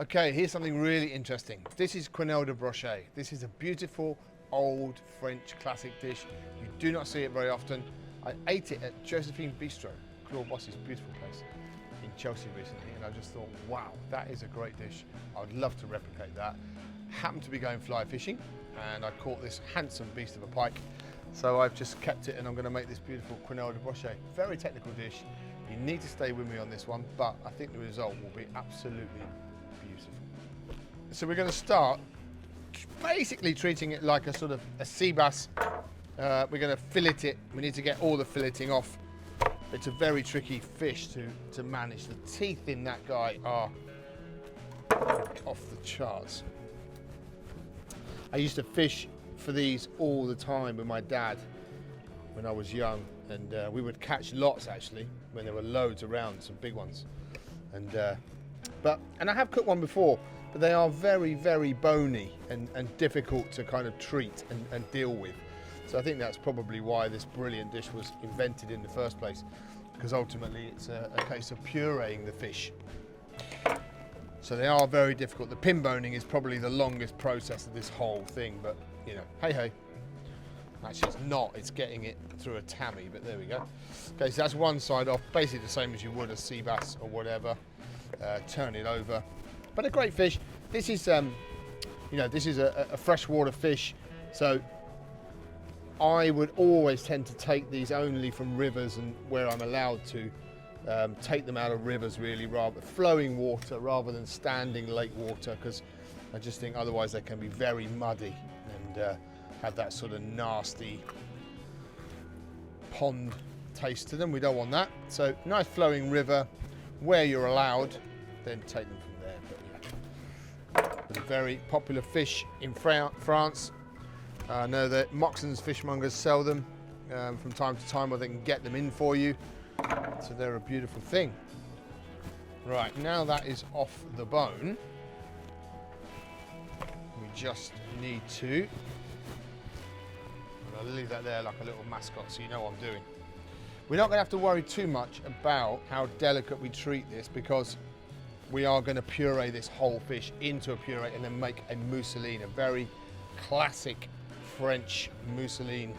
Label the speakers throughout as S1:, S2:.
S1: Okay, here's something really interesting. This is Quenelle de Brochet. This is a beautiful old French classic dish. You do not see it very often. I ate it at Josephine Bistro, Claude Boss's beautiful place in Chelsea recently, and I just thought, wow, that is a great dish. I'd love to replicate that. Happened to be going fly fishing, and I caught this handsome beast of a pike. So I've just kept it, and I'm going to make this beautiful Quenelle de Brochet. Very technical dish. You need to stay with me on this one, but I think the result will be absolutely beautiful. So we're going to start basically treating it like a sort of a sea bass. We're going to fillet it. We need to get all the filleting off. It's a very tricky fish to manage. The teeth in that guy are off the charts. I used to fish for these all the time with my dad when I was young, and we would catch lots actually when there were loads around, some big ones. And I have cooked one before, but they are very, very bony and difficult to kind of treat and deal with. So I think that's probably why this brilliant dish was invented in the first place, because ultimately it's a case of pureeing the fish. So they are very difficult. The pinboning is probably the longest process of this whole thing, but you know, hey hey. Actually it's not, it's getting it through a tammy, but there we go. Okay, so that's one side off, basically the same as you would a sea bass or whatever. Turn it over. But a great fish. This is, you know, this is a freshwater fish, so I would always tend to take these only from rivers and where I'm allowed to. Take them out of rivers really, rather flowing water rather than standing lake water, because I just think otherwise they can be very muddy and have that sort of nasty pond taste to them. We don't want that. So nice flowing river where you're allowed, then take them from there. But yeah, it's a very popular fish in France. I know that Moxon's fishmongers sell them from time to time, where they can get them in for you. So they're a beautiful thing. Right, now that is off the bone, we just need to, I'll leave that there like a little mascot so you know what I'm doing. We're not going to have to worry too much about how delicate we treat this, because we are going to puree this whole fish into a puree and then make a mousseline, a very classic French mousseline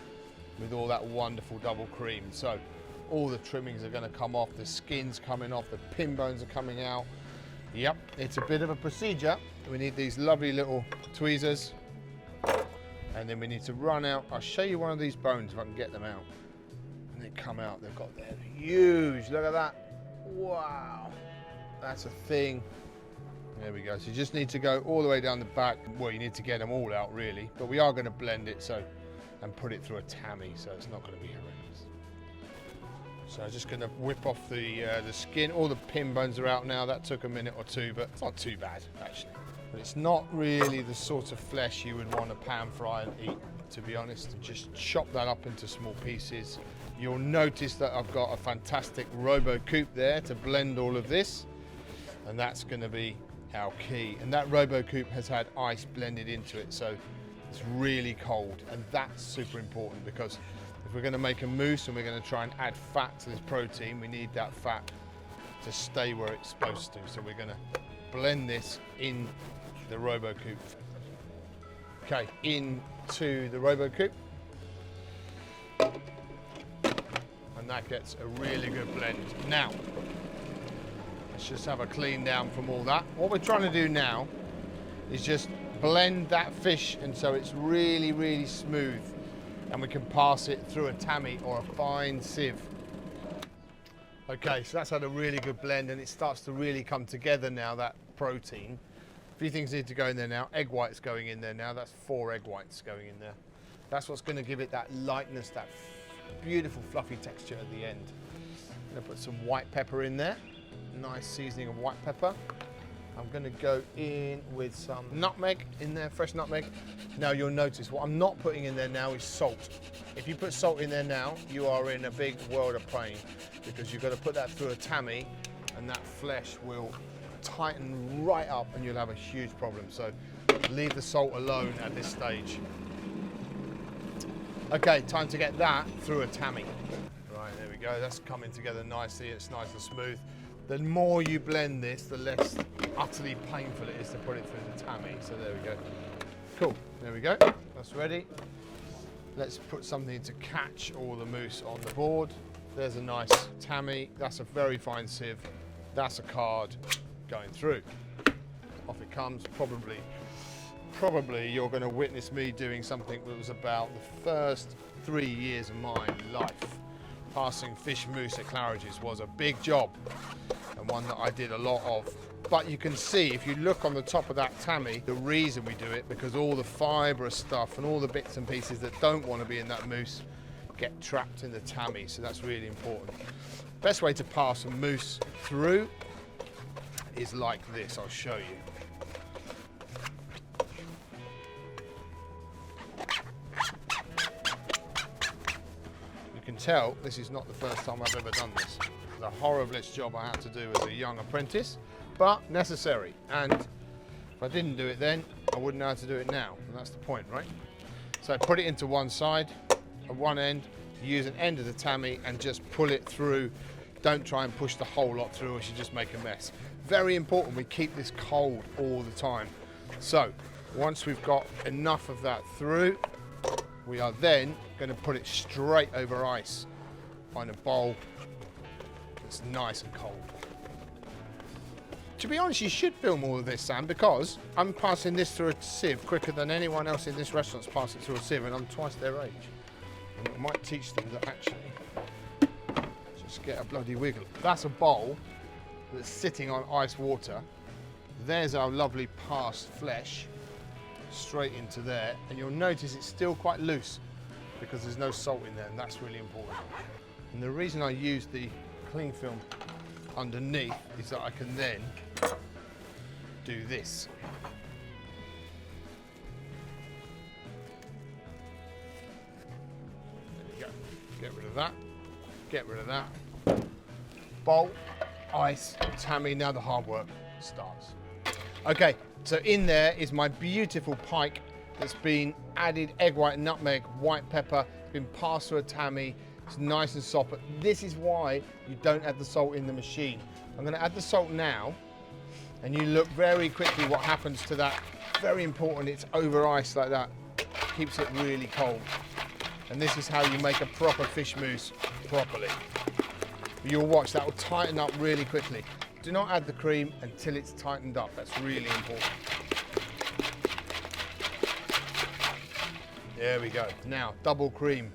S1: with all that wonderful double cream. So all the trimmings are going to come off, the skin's coming off, the pin bones are coming out. Yep, it's a bit of a procedure. We need these lovely little tweezers, and then we need to run out. I'll show you one of these bones if I can get them out. And they come out, they're huge, look at that. Wow, that's a thing. There we go. So you just need to go all the way down the back. Well, you need to get them all out really, but we are going to blend it and put it through a tammy, so it's not going to be horrendous. So I'm just going to whip off the skin. All the pin bones are out now. That took a minute or two, but it's not too bad actually. But it's not really the sort of flesh you would want to pan fry and eat, to be honest. Just chop that up into small pieces. You'll notice that I've got a fantastic robo coupe there to blend all of this, and that's going to be our key. And that robo coupe has had ice blended into it, so it's really cold, and that's super important, because if we're going to make a mousse and we're going to try and add fat to this protein, we need that fat to stay where it's supposed to. So we're going to blend this in the robo coupe. Okay, into the robo coupe. And that gets a really good blend. Now, let's just have a clean down from all that. What we're trying to do now is just blend that fish, and so it's really, really smooth, and we can pass it through a tammy or a fine sieve. Okay, so that's had a really good blend, and it starts to really come together now, that protein. A few things need to go in there now. Egg whites going in there now. That's 4 egg whites going in there. That's what's going to give it that lightness, that beautiful fluffy texture at the end. I'm going to put some white pepper in there. Nice seasoning of white pepper. I'm going to go in with some nutmeg in there, fresh nutmeg. Now you'll notice what I'm not putting in there now is salt. If you put salt in there now, you are in a big world of pain, because you've got to put that through a tammy, and that flesh will tighten right up and you'll have a huge problem. So leave the salt alone at this stage. Okay, time to get that through a tammy. Right, there we go. That's coming together nicely. It's nice and smooth. The more you blend this, the less utterly painful it is to put it through the tammy. So there we go. Cool, there we go. That's ready. Let's put something to catch all the mousse on the board. There's a nice tammy. That's a very fine sieve. That's a card going through. Off it comes. Probably you're going to witness me doing something that was about the first 3 years of my life. Passing fish mousse at Claridge's was a big job and one that I did a lot of. But you can see, if you look on the top of that tammy, the reason we do it, because all the fibrous stuff and all the bits and pieces that don't want to be in that mousse get trapped in the tammy, so that's really important. Best way to pass a mousse through is like this. I'll show you. You can tell this is not the first time I've ever done this. The horriblest job I had to do as a young apprentice, but necessary. And if I didn't do it then, I wouldn't know how to do it now. And that's the point, right? So put it into one side, at one end, use an end of the tammy and just pull it through. Don't try and push the whole lot through or you just make a mess. Very important, we keep this cold all the time. So once we've got enough of that through, we are then going to put it straight over ice on a bowl that's nice and cold. To be honest, you should film all of this, Sam, because I'm passing this through a sieve quicker than anyone else in this restaurant's passed it through a sieve, and I'm twice their age. And it might teach them that actually, just get a bloody wiggle. That's a bowl that's sitting on ice water. There's our lovely passed flesh straight into there, and you'll notice it's still quite loose because there's no salt in there, and that's really important. And the reason I use the cling film underneath is that I can then do this. There we go. Get rid of that. Get rid of that. Bowl, ice, tammy. Now the hard work starts. Okay, so in there is my beautiful pike that's been added egg white, nutmeg, white pepper. It's been passed through a tammy. It's nice and soft, but this is why you don't add the salt in the machine. I'm going to add the salt now, and you look very quickly what happens to that. Very important, it's over ice like that. Keeps it really cold. And this is how you make a proper fish mousse properly. You'll watch, that will tighten up really quickly. Do not add the cream until it's tightened up. That's really important. There we go. Now, double cream.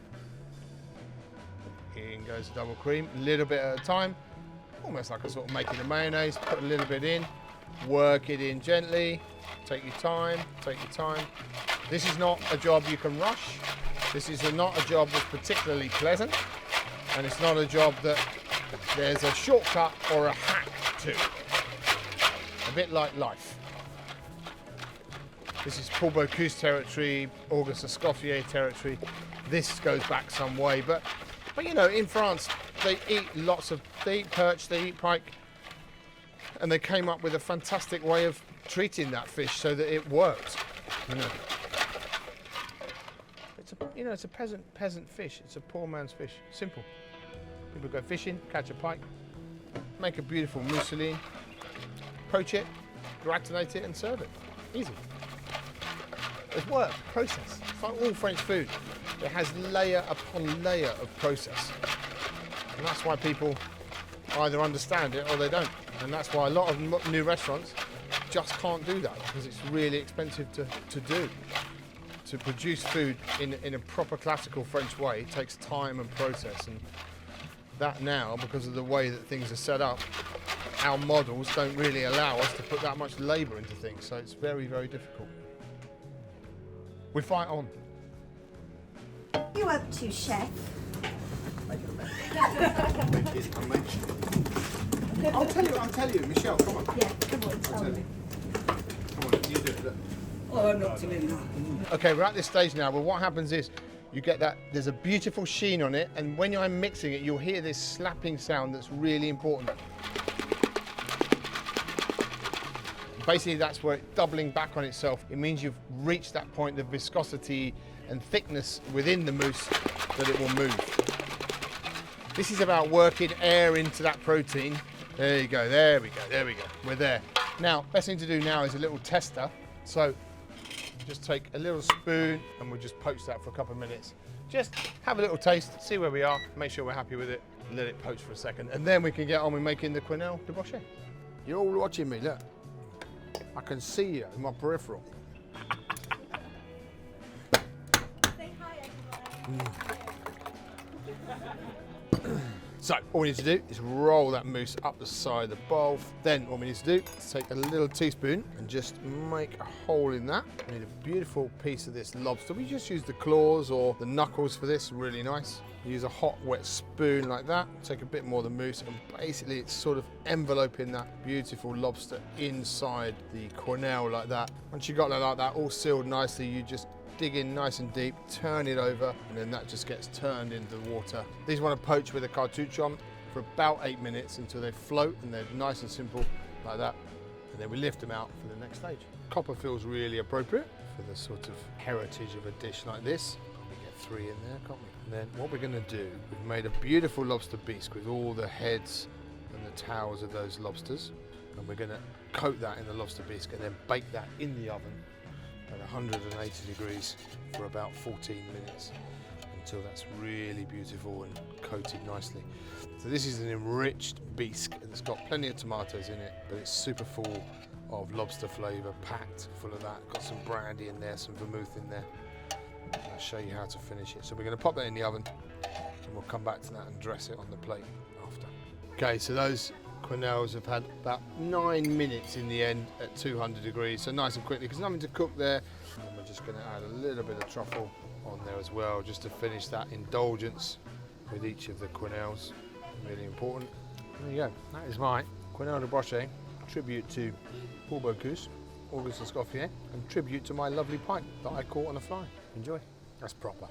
S1: In goes the double cream, a little bit at a time, almost like a sort of making a mayonnaise. Put a little bit in, work it in gently, take your time, take your time. This is not a job you can rush. This is not a job that's particularly pleasant, and it's not a job that there's a shortcut or a hack to. A bit like life. This is Paul Bocuse territory, Auguste Escoffier territory. This goes back some way, but you know, in France, they eat perch, they eat pike, and they came up with a fantastic way of treating that fish so that it worked. It's a peasant fish. It's a poor man's fish. Simple. People go fishing, catch a pike, make a beautiful mousseline, poach it, gratinate it, and serve it. Easy. There's work, process. It's like all French food. It has layer upon layer of process. And that's why people either understand it or they don't. And that's why a lot of new restaurants just can't do that, because it's really expensive to do. To produce food in a proper classical French way, it takes time and process. And that now, because of the way that things are set up, our models don't really allow us to put that much labour into things. So it's very, very difficult. We fight on.
S2: You up to, chef?
S1: I'll tell you, Michelle, come on.
S2: Yeah, come on, tell me.
S1: Come on, you do it.
S2: Oh, I'm not doing that.
S1: Okay, we're at this stage now, but what happens is you get that, there's a beautiful sheen on it, and when I'm mixing it, you'll hear this slapping sound that's really important. Basically, that's where it's doubling back on itself. It means you've reached that point of viscosity and thickness within the mousse that it will move. This is about working air into that protein There you go, there we go, there we go. We're there. Now, best thing to do now is a little tester. So just take a little spoon and we'll just poach that for a couple of minutes. Just have a little taste, see where we are, make sure we're happy with it, let it poach for a second, and then we can get on with making the Quenelle de Brochet. You're all watching me, look. I can see you in my peripheral.
S2: Say hi, everyone.
S1: So, all we need to do is roll that mousse up the side of the bowl. Then what we need to do is take a little teaspoon and just make a hole in that. We need a beautiful piece of this lobster. We just use the claws or the knuckles for this, really nice. Use a hot, wet spoon like that. Take a bit more of the mousse and basically it's sort of enveloping that beautiful lobster inside the quenelle like that. Once you've got that like that, all sealed nicely, you just dig in nice and deep, turn it over, and then that just gets turned into the water. These want to poach with a cartouche on for about 8 minutes until they float and they're nice and simple like that. And then we lift them out for the next stage. Copper feels really appropriate for the sort of heritage of a dish like this. Probably get 3 in there, can't we? And then what we're going to do, we've made a beautiful lobster bisque with all the heads and the tails of those lobsters. And we're going to coat that in the lobster bisque and then bake that in the oven at 180 degrees for about 14 minutes until that's really beautiful and coated nicely. So this is an enriched bisque and it's got plenty of tomatoes in it, but it's super full of lobster flavour, packed full of that. Got some brandy in there, some vermouth in there. And I'll show you how to finish it. So we're going to pop that in the oven and we'll come back to that and dress it on the plate after. Okay, so those quenelles have had about 9 minutes in the end at 200 degrees, so nice and quickly because nothing to cook there. And we're just going to add a little bit of truffle on there as well, just to finish that indulgence with each of the quenelles. Really important. There you go. That is my Quenelle de Brochet, tribute to Paul Bocuse, August Escoffier, and tribute to my lovely pike that I caught on a fly. Enjoy. That's proper.